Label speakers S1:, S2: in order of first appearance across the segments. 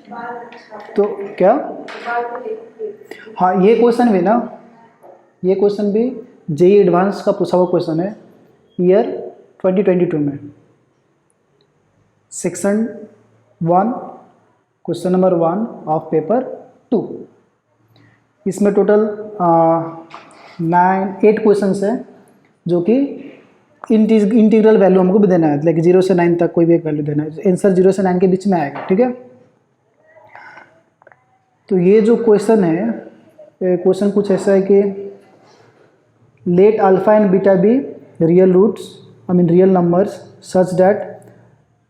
S1: तो क्या, हाँ ये क्वेश्चन भी ना, ये क्वेश्चन भी जेईई एडवांस का पूछा हुआ क्वेश्चन है ईयर 2022 में, section 1 question number 1 of paper 2। इसमें टोटल 8 क्वेश्चन हैं जो कि इंटीग्रल वैल्यू हमको भी देना है, लाइक 0 से 9 तक कोई भी एक वैल्यू देना है, आंसर 0 से 9 के बीच में आएगा, ठीक है। तो ये जो क्वेश्चन है, क्वेश्चन कुछ ऐसा है कि let alpha and beta be real roots, I mean real numbers such that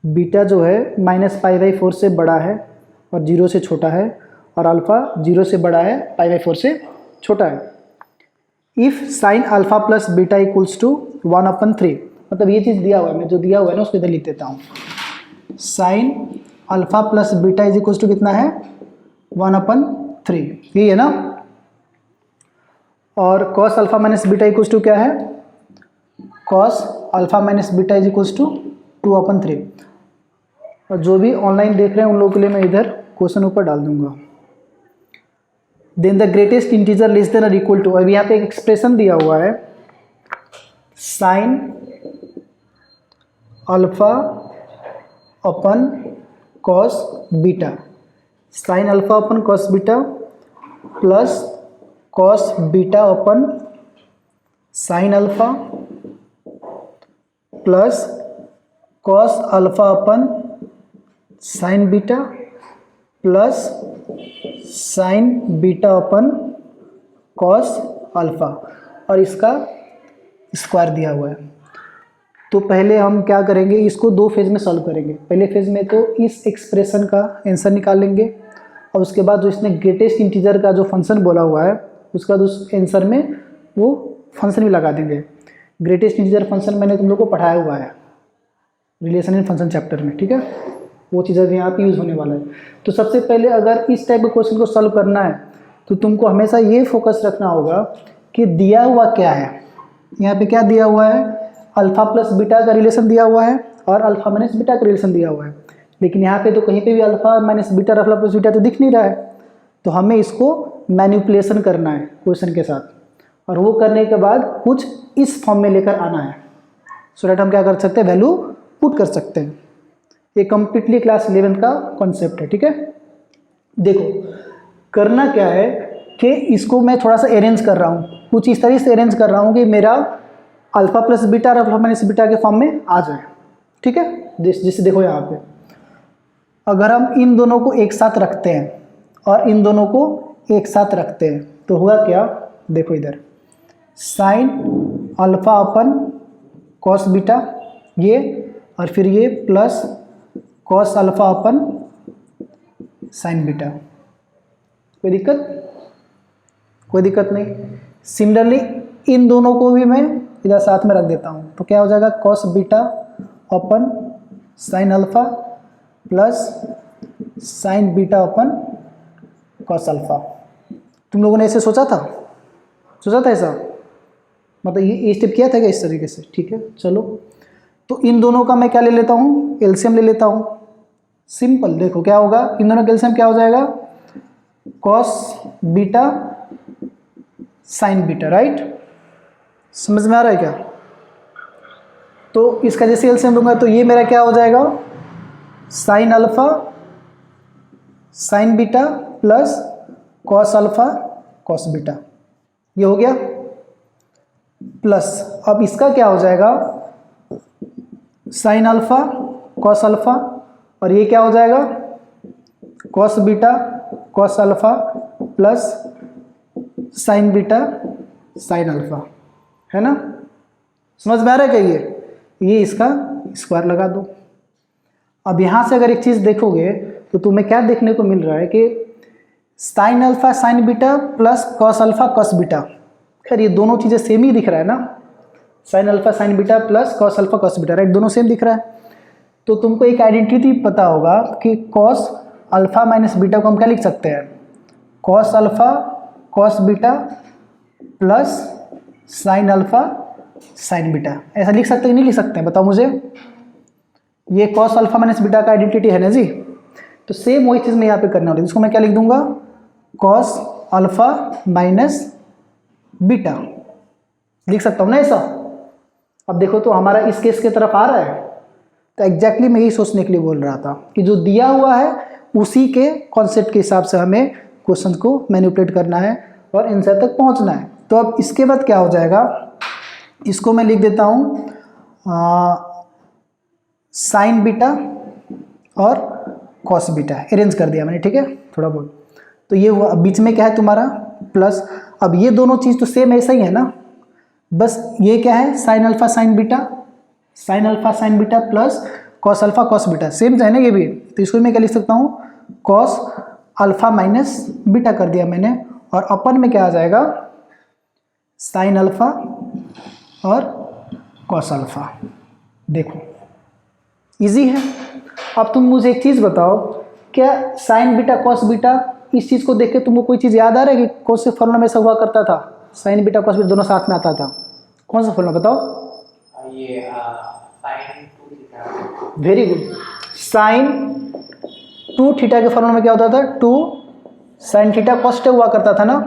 S1: beta जो है -π/4 से बड़ा है और 0 से छोटा है, और अल्फ़ा 0 से बड़ा है, π/4 से छोटा है। If sine alpha plus beta equals to 1/3, मतलब ये चीज़ दिया हुआ है, मैं जो दिया हुआ है ना उसको इधर लिख देता हूँ। Sine alpha plus beta is equals to कितना है, 1/3, यही है ना। और cos alpha minus beta equals to क्या है, cos alpha minus beta is equals to 2/3। और जो भी ऑनलाइन देख रहे हैं उन लोगों के लिए मैं इधर क्वेश्चन ऊपर डाल दूंगा। Then the greatest integer less than और इक्वल टू, अब यहाँ पे एक एक्सप्रेशन दिया हुआ है, sine alpha upon cos beta, sine alpha upon cos beta plus cos beta upon sine alpha plus cos alpha upon sine beta plus sine beta upon cos alpha, और इसका square दिया हुआ है। तो पहले हम क्या करेंगे, इसको 2 फेज में सॉल्व करेंगे। पहले फेज में तो इस एक्सप्रेशन का आंसर निकालेंगे, और उसके बाद जो इसने ग्रेटेस्ट इंटीजर का जो फंक्शन बोला हुआ है उसका उस आंसर में वो फंक्शन भी लगा देंगे। ग्रेटेस्ट इंटीजर फंक्शन मैंने तुम लोग को पढ़ाया हुआ है रिलेशन इन फंक्शन चैप्टर में, ठीक है, वो चीज़ें यहाँ पे यूज़ होने वाला है। तो सबसे पहले अगर इस टाइप के क्वेश्चन को सॉल्व करना है तो तुमको हमेशा ये फोकस रखना होगा कि दिया हुआ क्या है। यहाँ पे क्या दिया हुआ है, अल्फा प्लस बीटा का रिलेशन दिया हुआ है और अल्फा माइनस बीटा का रिलेशन दिया हुआ है, लेकिन यहाँ पे तो कहीं पे भी अल्फा माइनस बीटा और अल्फा प्लस बीटा तो दिख नहीं रहा है। तो हमें इसको मैनिपुलेशन करना है क्वेश्चन के साथ, और वो करने के बाद कुछ इस फॉर्म में लेकर आना है, सो दैट हम क्या कर सकते हैं, वैल्यू पुट कर सकते हैं। ये कंप्लीटली क्लास 11 का कॉन्सेप्ट है, ठीक है। देखो करना क्या है कि इसको मैं थोड़ा सा अरेंज कर रहा हूँ, कुछ इस तरह से अरेंज कर रहा हूँ कि मेरा अल्फा प्लस बीटा और अल्फा माइनस बीटा के फॉर्म में आ जाए, ठीक है। जैसे देखो यहाँ पे अगर हम इन दोनों को एक साथ रखते हैं और इन दोनों को एक साथ रखते हैं तो हुआ क्या, देखो इधर sign alpha upon cos beta ये, और फिर ये plus cos alpha upon sine beta, कोई दिक्कत नहीं। सिमिलरली इन दोनों को भी मैं इधर साथ में रख देता हूँ, तो क्या हो जाएगा, cos beta upon sine alpha plus sine beta upon cos alpha. तुम लोगों ने ऐसे सोचा था ऐसा, मतलब ये स्टेप किया था क्या इस तरीके से, ठीक है। चलो तो इन दोनों का मैं क्या ले लेता हूँ, एलसीएम ले लेता हूँ। सिंपल, देखो क्या होगा, इन दोनों का एलसीएम क्या हो जाएगा, cos beta sign beta, right. समझ में आ रहा है क्या। तो इसका जैसे एलसीएम लूंगा तो ये मेरा क्या हो जाएगा, sine alpha sign beta plus cos alpha cos beta, ये हो गया। प्लस अब इसका क्या हो जाएगा, साइन अल्फा कॉस अल्फा, और ये क्या हो जाएगा, cos beta cos alpha plus sine beta sine alpha, है ना। समझ में आ रहा है क्या, ये इसका स्क्वायर लगा दो। अब यहाँ से अगर एक चीज़ देखोगे तो तुम्हें क्या देखने को मिल रहा है कि sine alpha sign beta plus cos alpha cos beta, खैर ये दोनों चीज़ें सेम ही दिख रहा है ना, sine alpha sign beta plus cos alpha cos beta, right, दोनों सेम दिख रहा है। तो तुमको एक आइडेंटिटी पता होगा कि कॉस अल्फा माइनस बीटा को हम क्या लिख सकते हैं, cos alpha cos beta plus sine alpha sign beta, ऐसा लिख सकते हैं कि नहीं लिख सकते हैं, बताओ मुझे। ये कॉस अल्फा माइनस बीटा का आइडेंटिटी है ना जी। तो सेम वही चीज़ मैं यहाँ पे करने वाली हूँ। इसको मैं क्या लिख दूंगा, कॉस अल्फा माइनस बीटा लिख सकता हूँ ना ऐसा। अब देखो तो हमारा इस केस की तरफ आ रहा है, तो एग्जैक्टली मैं यही सोचने के लिए बोल रहा था कि जो दिया हुआ है उसी के कॉन्सेप्ट के हिसाब से हमें क्वेश्चन को मैनिपुलेट करना है और आंसर तक पहुंचना है। तो अब इसके बाद क्या हो जाएगा, इसको मैं लिख देता हूँ साइन बीटा और कॉस बीटा, अरेंज कर दिया मैंने, ठीक है थोड़ा बहुत। तो ये हुआ, अब बीच में क्या है तुम्हारा प्लस। अब ये दोनों चीज़ तो सेम ऐसा ही है ना, बस ये क्या है sine alpha sign beta, sine alpha sign beta plus cos alpha cos beta, same है ना ये भी। तो इसको मैं क्या लिख सकता हूँ, कॉस अल्फा माइनस बीटा कर दिया मैंने, और अपन में क्या आ जाएगा साइन अल्फा और कॉस अल्फा। देखो इजी है। अब तुम मुझे एक चीज़ बताओ, क्या साइन बीटा कॉस बीटा इस चीज़ को देख के तुमको कोई चीज़ याद आ रहा है कि कौन से फॉर्मूला में ऐसा हुआ करता था, साइन बीटा कॉस बीटा दोनों साथ में आता था, कौन सा फॉर्मूला बताओ।
S2: ये sine 2 theta.
S1: Very good, sine 2 theta के फॉर्मूला में क्या होता था, 2 साइन थीटा कॉस थीटा हुआ करता था ना।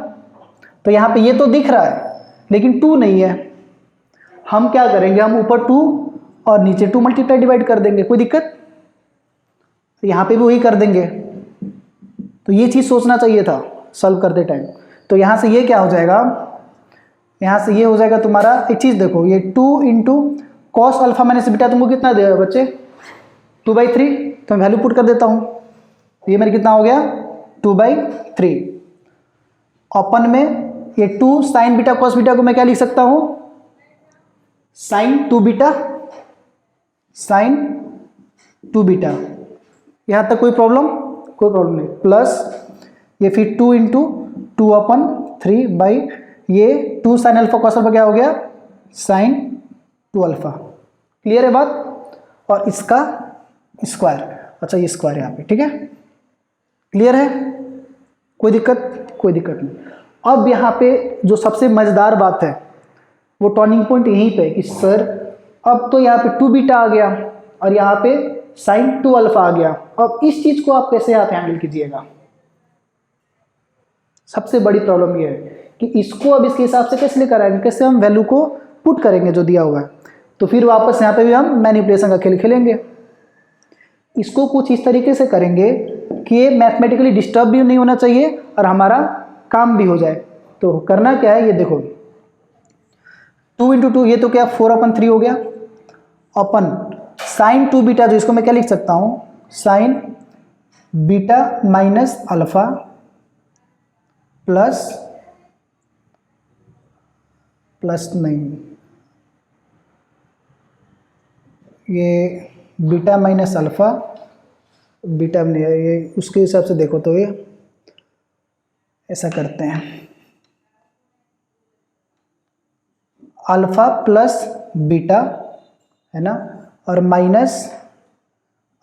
S1: तो यहाँ पे ये तो दिख रहा है लेकिन 2 नहीं है, हम क्या करेंगे, हम ऊपर 2 और नीचे 2 मल्टीप्लाई डिवाइड कर देंगे, कोई दिक्कत। तो यहाँ पे भी वही कर देंगे। तो ये चीज़ सोचना चाहिए था सॉल्व करते टाइम। तो यहाँ से ये क्या हो जाएगा, यहाँ से ये हो जाएगा तुम्हारा, एक चीज़ देखो, ये 2 into cos alpha minus beta तुमको कितना देगा बच्चे, 2/3। तो मैं वैल्यू पुट कर देता हूँ, ये मेरे कितना हो गया 2/3। ओपन में ये 2 साइन बीटा कॉस बीटा को मैं क्या लिख सकता हूँ, साइन 2 बीटा साइन 2 बीटा। यहाँ तक कोई प्रॉब्लम, कोई प्रॉब्लम नहीं। प्लस ये फिर 2 इंटू 2/3 बाई ये 2 साइन अल्फा कॉस अल्फा क्या हो गया साइन 2 अल्फा। क्लियर है बात। और इसका स्क्वायर, अच्छा ये स्क्वायर यहाँ पे, ठीक है क्लियर है, कोई दिक्कत, कोई दिक्कत नहीं। अब यहाँ पे जो सबसे मज़ेदार बात है वो टर्निंग पॉइंट यहीं पे कि सर अब तो यहाँ पे 2 बीटा आ गया और यहाँ पे साइन 2 अल्फा आ गया। अब इस चीज़ को आप कैसे यहाँ पे हैंडल कीजिएगा, सबसे बड़ी प्रॉब्लम ये है कि इसको अब इसके हिसाब से कैसे लेकर आएंगे, कैसे हम वैल्यू को पुट करेंगे जो दिया हुआ है। तो फिर वापस यहाँ पे भी हम मैनिपुलेशन का खेल खेलेंगे। इसको कुछ इस तरीके से करेंगे कि ये मैथमेटिकली डिस्टर्ब भी नहीं होना चाहिए और हमारा काम भी हो जाए। तो करना क्या है, ये देखो 2 इंटू 2 ये तो क्या 4/3 हो गया, अपन साइन 2 बीटा जो इसको मैं क्या लिख सकता हूँ, sign beta minus alpha plus नहीं, ये बीटा माइनस अल्फा, बीटा नहीं है ये, उसके हिसाब से देखो तो ये ऐसा करते हैं, अल्फा प्लस बीटा है ना, और माइनस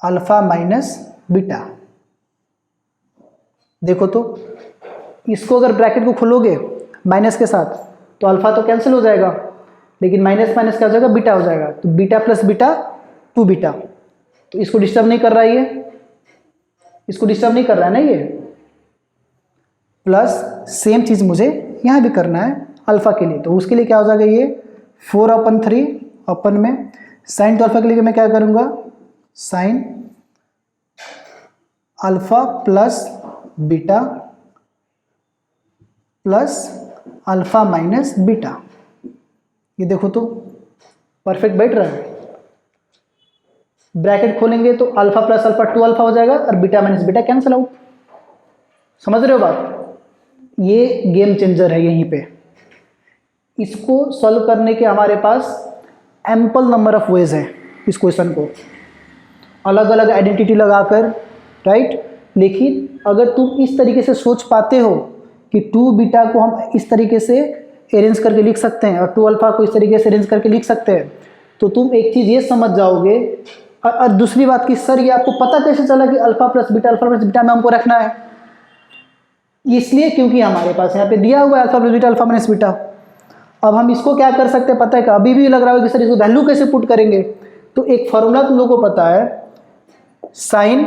S1: अल्फा माइनस बीटा। देखो तो इसको अगर ब्रैकेट को खोलोगे माइनस के साथ तो अल्फा तो कैंसिल हो जाएगा, लेकिन माइनस माइनस क्या हो जाएगा, बीटा हो जाएगा। तो बीटा प्लस बीटा 2 बीटा, तो इसको डिस्टर्ब नहीं कर रहा है ये, इसको डिस्टर्ब नहीं कर रहा है ना ये। प्लस सेम चीज़ मुझे यहाँ भी करना है अल्फा के लिए, तो उसके लिए क्या हो जाएगा ये 4/3 अपन में साइन 2 अल्फा के लिए मैं क्या करूँगा, sign alpha plus beta plus alpha minus beta. ये देखो तो परफेक्ट बैठ रहा है। ब्रैकेट खोलेंगे तो अल्फा प्लस अल्फा 2 अल्फा हो जाएगा और beta minus beta cancel out. समझ रहे हो बात, ये गेम चेंजर है यहीं पे। इसको सॉल्व करने के हमारे पास एम्पल नंबर ऑफ वेज हैं इस क्वेश्चन को, अलग अलग आइडेंटिटी लगाकर, राइट। लेकिन अगर तुम इस तरीके से सोच पाते हो कि 2 बीटा को हम इस तरीके से अरेंज करके लिख सकते हैं और 2 अल्फा को इस तरीके से अरेंज करके लिख सकते हैं, तो तुम एक चीज़ ये समझ जाओगे। और दूसरी बात कि सर ये आपको पता कैसे चला कि अल्फा प्लस बीटा में हमको रखना है, इसलिए क्योंकि हमारे पास यहाँ पे दिया हुआ है alpha plus beta alpha minus beta. अब हम इसको क्या कर सकते हैं पता है, कि अभी भी लग रहा है कि सर इसको वैल्यू कैसे पुट करेंगे। तो एक फॉर्मूला तुम लोगों को पता है, साइन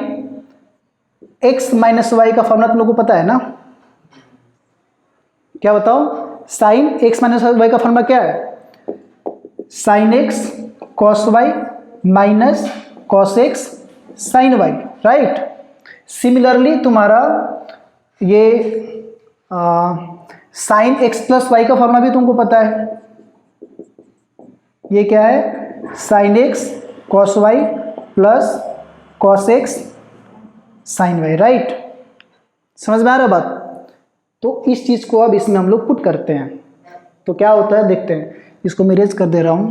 S1: एक्स माइनस वाई का फॉर्मूला तुम लोग को पता है ना? क्या बताओ? साइन एक्स माइनस वाई का फॉर्मूला क्या है? Sine X cos Y minus cos X sine Y, right. Similarly तुम्हारा ये साइन एक्स प्लस वाई का फॉर्मूला भी तुमको पता है। ये क्या है? Sine X cos Y plus cos X sine Y, right. समझ में आ रहा बात? तो इस चीज को अब इसमें हम लोग पुट करते हैं तो क्या होता है देखते हैं। इसको मैं इरेज कर दे रहा हूं।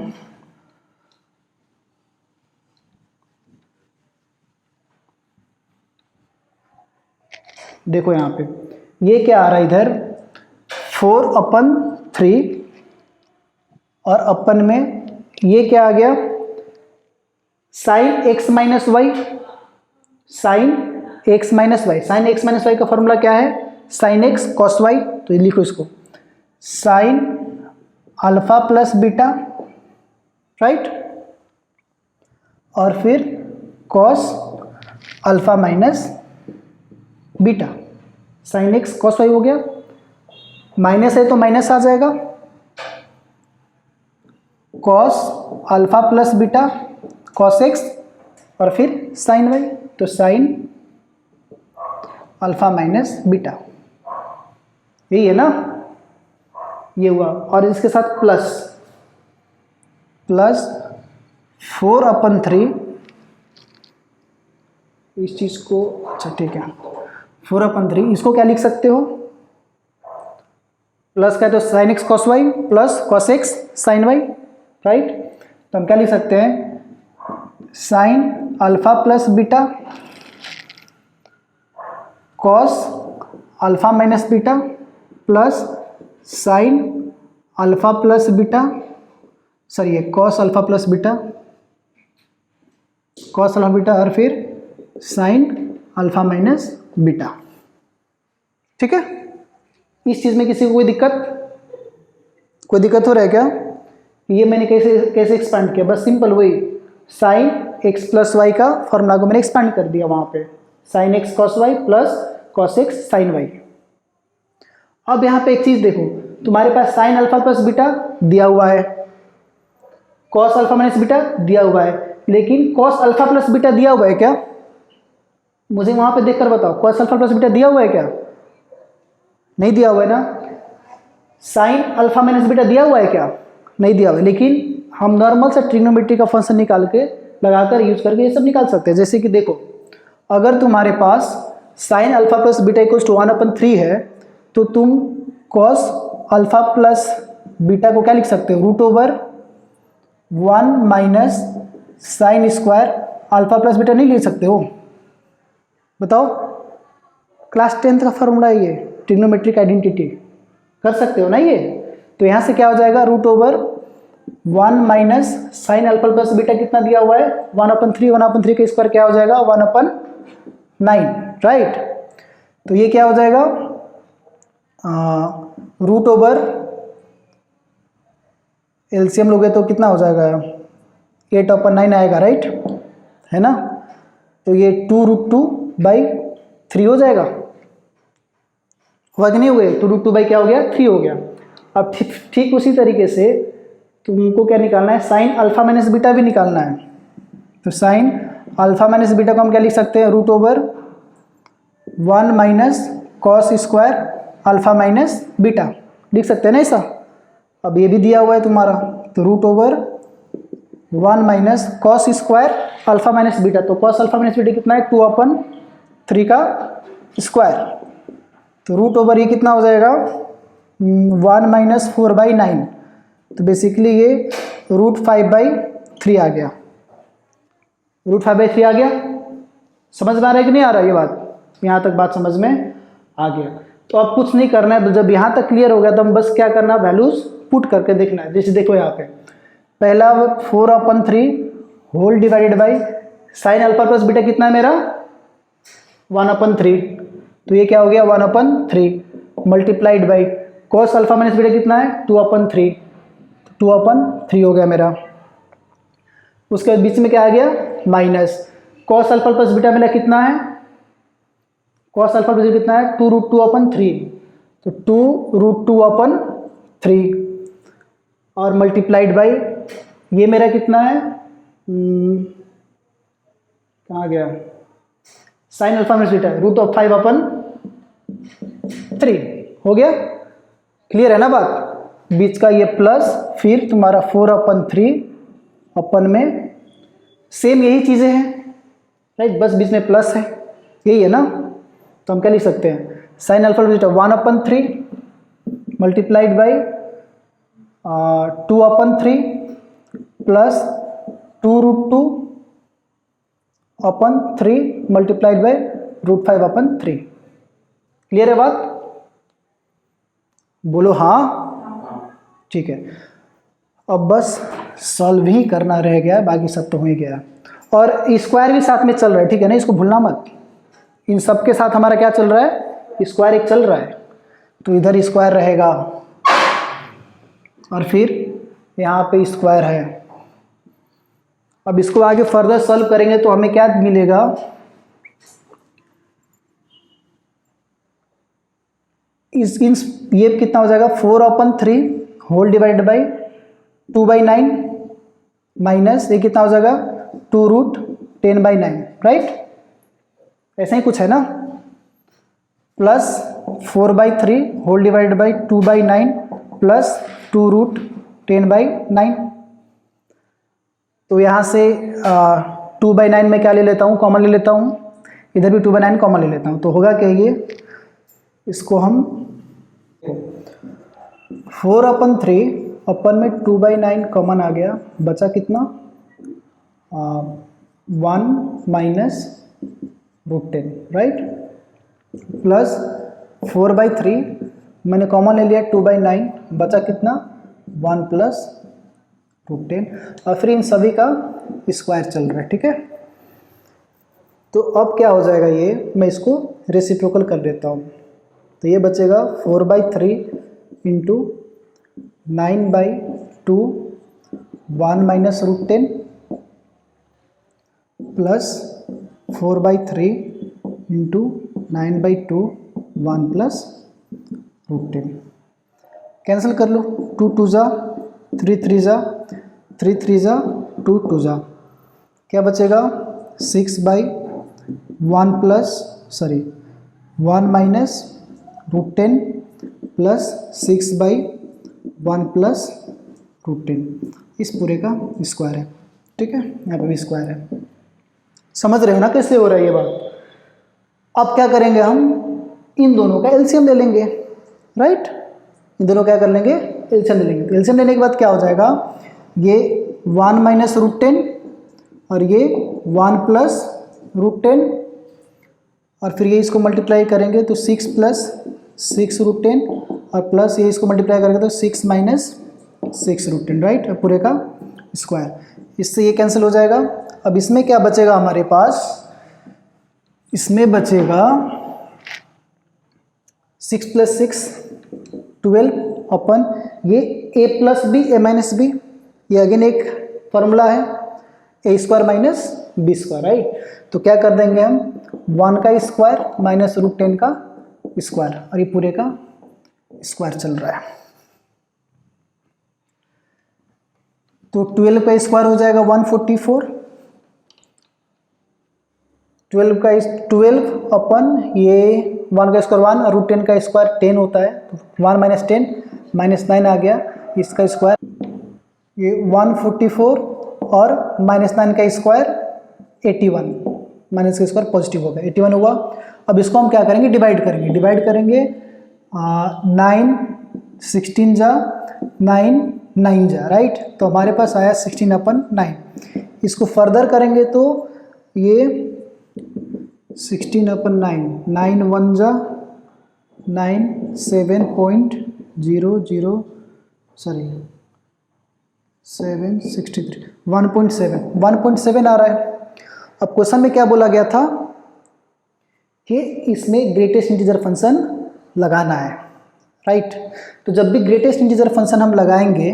S1: देखो यहां पे ये क्या आ रहा है इधर 4/3 और अपन में ये क्या आ गया? Sine X minus Y, sine X minus Y. Sine X minus Y का फॉर्मूला क्या है? Sine X cos Y. तो ये लिखो इसको sine alpha plus beta, right, और फिर cos alpha minus beta. Sine X cos Y हो गया, माइनस है तो माइनस आ जाएगा, cos alpha plus beta cos X और फिर साइन वाई। तो साइन अल्फा माइनस बीटा, यही है ना? ये हुआ और इसके साथ प्लस 4/3 इस चीज को, अच्छा ठीक है, 4/3 इसको क्या लिख सकते हो? प्लस का तो sine X cos Y plus cos X sine Y, right. तो हम क्या लिख सकते हैं? Sine alpha plus beta cos alpha minus beta plus sine alpha plus beta, sorry cos alpha plus beta, cos alpha beta और फिर sign alpha minus beta. ठीक है? इस चीज में किसी को कोई दिक्कत हो रहा है क्या? ये मैंने कैसे एक्सपांड किया? बस सिंपल वही साइन एक्स प्लस वाई का फॉर्मूला को मैंने एक्सपांड कर दिया वहां पे, sine X cos Y plus cos X sine Y. अब यहां पे एक चीज देखो, तुम्हारे पास साइन अल्फा प्लस बीटा दिया हुआ है, कॉस अल्फा माइनस बीटा दिया हुआ है, लेकिन कॉस अल्फा प्लस बीटा दिया हुआ है क्या? मुझे वहां पे देखकर बताओ, कॉस अल्फा प्लस बीटा दिया हुआ है क्या? नहीं दिया हुआ है ना। साइन अल्फा माइनस बीटा दिया हुआ है क्या? नहीं दिया हुआ है, लेकिन हम नॉर्मल से ट्रिग्नोमेट्री का फंक्शन निकाल के लगाकर यूज करके ये सब निकाल सकते हैं। जैसे कि देखो, अगर तुम्हारे पास sine alpha plus beta equals to 1/3 है तो तुम कॉस अल्फा प्लस बीटा को क्या लिख सकते हो? √1 minus sine square alpha plus beta नहीं लिख सकते हो? बताओ, क्लास 10th का फॉर्मूला है ये, ट्रिग्नोमेट्रिक आइडेंटिटी, कर सकते हो ना ये। तो यहाँ से क्या हो जाएगा? √1 minus sign alpha plus beta कितना दिया हुआ है? 1/3, 1/3 का स्क्वायर क्या हो जाएगा? 1/9, राइट। तो ये क्या हो जाएगा? एलसीएम लोगे तो कितना हो जाएगा? 8/9 आएगा, राइट, है ना। तो ये 2√2/3 हो जाएगा, हुआ कि नहीं हुए? 2√2 क्या हो गया? 3 हो गया। अब ठीक उसी तरीके से तुमको क्या निकालना है? साइन अल्फा माइनस बीटा भी निकालना है। तो साइन अल्फा माइनस बीटा को हम क्या लिख सकते हैं? √1 minus cos square alpha minus beta लिख सकते हैं ना ऐसा। अब ये भी दिया हुआ है तुम्हारा, तो √1 minus cos square alpha minus beta. तो कॉस अल्फा माइनस बीटा कितना है? 2/3 का स्क्वायर। तो √ ये कितना हो जाएगा? 1 माइनस 4/9। तो बेसिकली ये √5/3 आ गया। √5/3 आ गया। समझ में आ रहा है कि नहीं आ रहा ये बात? यहाँ तक बात समझ में आ गया। तो अब कुछ नहीं करना है, जब यहाँ तक क्लियर हो गया तो हम बस क्या करना है? वैल्यूज पुट करके देखना है। जैसे देखो यहाँ पे पहला 4/3 whole divided by sine alpha plus beta कितना है मेरा? 1/3। तो ये क्या हो गया? 1/3 multiplied by cos alpha minus beta कितना है? 2/3। 2/3 हो गया मेरा। उसके बीच में क्या आ गया? Minus cos alpha plus beta मेरा कितना है? कॉस अल्फा प्लस कितना है 2√2/3, तो 2√2/3 और मल्टीप्लाइड बाई ये मेरा कितना है, कहाँ गया, साइन अल्फा माइनस बीटा √5/3 हो गया। क्लियर है ना बात, बीच का ये प्लस, फिर तुम्हारा 4/3 अपन में सेम यही चीज़ें हैं राइट, बस बीच में प्लस है, यही है ना। तो हम क्या लिख सकते हैं, sine alpha beta 1/3 multiplied by 2/3 plus 2√2/3 multiplied by √5/3। Clear है बात, बोलो हाँ, ठीक है। अब बस सॉल्व ही करना रह गया, बाकी सब तो हो ही गया। और स्क्वायर भी साथ में चल रहा है, ठीक है ना, इसको भूलना मत। इन सब के साथ हमारा क्या चल रहा है, स्क्वायर एक चल रहा है, तो इधर स्क्वायर रहेगा और फिर यहाँ पे स्क्वायर है। अब इसको आगे फर्दर सॉल्व करेंगे तो हमें क्या मिलेगा, ये कितना हो जाएगा 4/3 होल डिवाइडेड बाई 2/9 माइनस ये कितना हो जाएगा 2√10/9 राइट, ऐसा ही कुछ है ना, plus 4/3 whole divided by 2/9 plus 2√10/9। तो यहाँ से 2/9 में क्या ले लेता हूँ, कॉमन ले लेता हूँ, इधर भी 2/9 कॉमन ले लेता हूँ, तो होगा क्या ये, इसको हम 4/3 अपन में 2/9 कॉमन आ गया, बचा कितना 1 माइनस √10 राइट, प्लस 4/3 मैंने कॉमन ले लिया 2/9, बचा कितना 1 प्लस √10 और फिर इन सभी का स्क्वायर चल रहा है, ठीक है। तो अब क्या हो जाएगा ये, मैं इसको रेसिप्रोकल कर देता हूँ, तो ये बचेगा 4/3 into 9/2 1 minus √10 plus 4/3 into 9/2 1 plus √10। Cancel कर लो, 2 2 जा 3 3 जा 3 3 जा 2 2 जा, क्या बचेगा 6/1 प्लस 1 माइनस √10 प्लस 6/1 प्लस √10, इस पूरे का स्क्वायर है, ठीक है, यहाँ पर भी स्क्वायर है। समझ रहे हो ना कैसे हो रहा है ये बात। अब क्या करेंगे, हम इन दोनों का एलसीएम ले लेंगे राइट, इन दोनों क्या कर लेंगे, एलसीएम ले लेंगे। तो एलसीएम लेने के बाद क्या हो जाएगा, ये 1 माइनस √10 और ये 1 प्लस √10 और फिर ये इसको मल्टीप्लाई करेंगे तो 6 प्लस 6 √10 और प्लस ये इसको मल्टीप्लाई करेंगे तो 6 माइनस 6 √10 राइट, पूरे का स्क्वायर, इससे ये कैंसिल हो जाएगा। अब इसमें क्या बचेगा हमारे पास, इसमें बचेगा 6 प्लस 6 12 अपन ये a plus B A minus B, ये अगेन एक फॉर्मूला है A square minus B square right. तो क्या कर देंगे हम 1 का स्क्वायर माइनस √10 का स्क्वायर और ये पूरे का स्क्वायर चल रहा है। तो 12 का स्क्वायर हो जाएगा 144, 12 अपन ये 1 का स्क्वायर 1 और √10 का स्क्वायर 10 होता है, तो 1 माइनस 10 माइनस 9 आ गया, इसका स्क्वायर ये 144 और -9 का स्क्वायर 81, माइनस का स्क्वायर पॉजिटिव होगा 81 हुआ। अब इसको हम क्या करेंगे, डिवाइड करेंगे 9 16 जा 9 9 जा राइट, तो हमारे पास आया 16/9। इसको फर्दर करेंगे तो ये 16/9 9 1 जा 9 7.00 सॉरी 763 1.7 आ रहा है। अब क्वेश्चन में क्या बोला गया था कि इसमें ग्रेटेस्ट इंटीजर फंक्शन लगाना है राइट। तो जब भी ग्रेटेस्ट इंटीजर फंक्शन हम लगाएंगे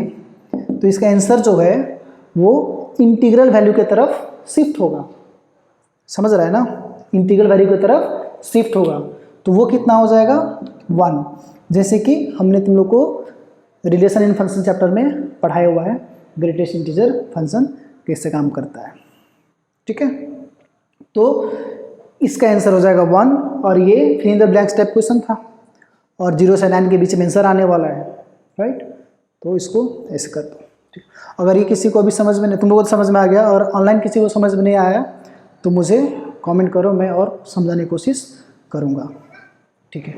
S1: तो इसका आंसर जो है वो इंटीग्रल वैल्यू की तरफ शिफ्ट होगा, समझ रहा है ना, इंटीग्रल वैल्यू की तरफ शिफ्ट होगा, तो वो कितना हो जाएगा 1। जैसे कि हमने तुम लोग को रिलेशन इन फंक्शन चैप्टर में पढ़ाया हुआ है, ग्रेटेस्ट इंटीजर फंक्शन कैसे काम करता है। ठीक है, तो इसका आंसर हो जाएगा 1, और ये fill in the blanks type question था, और 0 से 9 के बीच में आंसर आने वाला है, राइट। तो इसको ऐसे कर दो। ठीक, अगर ये किसी को अभी समझ में नहीं, तुम लोगों को समझ में आ गया और ऑनलाइन किसी को समझ में नहीं आया तो मुझे कमेंट करो, मैं और समझाने की कोशिश करूँगा। ठीक है।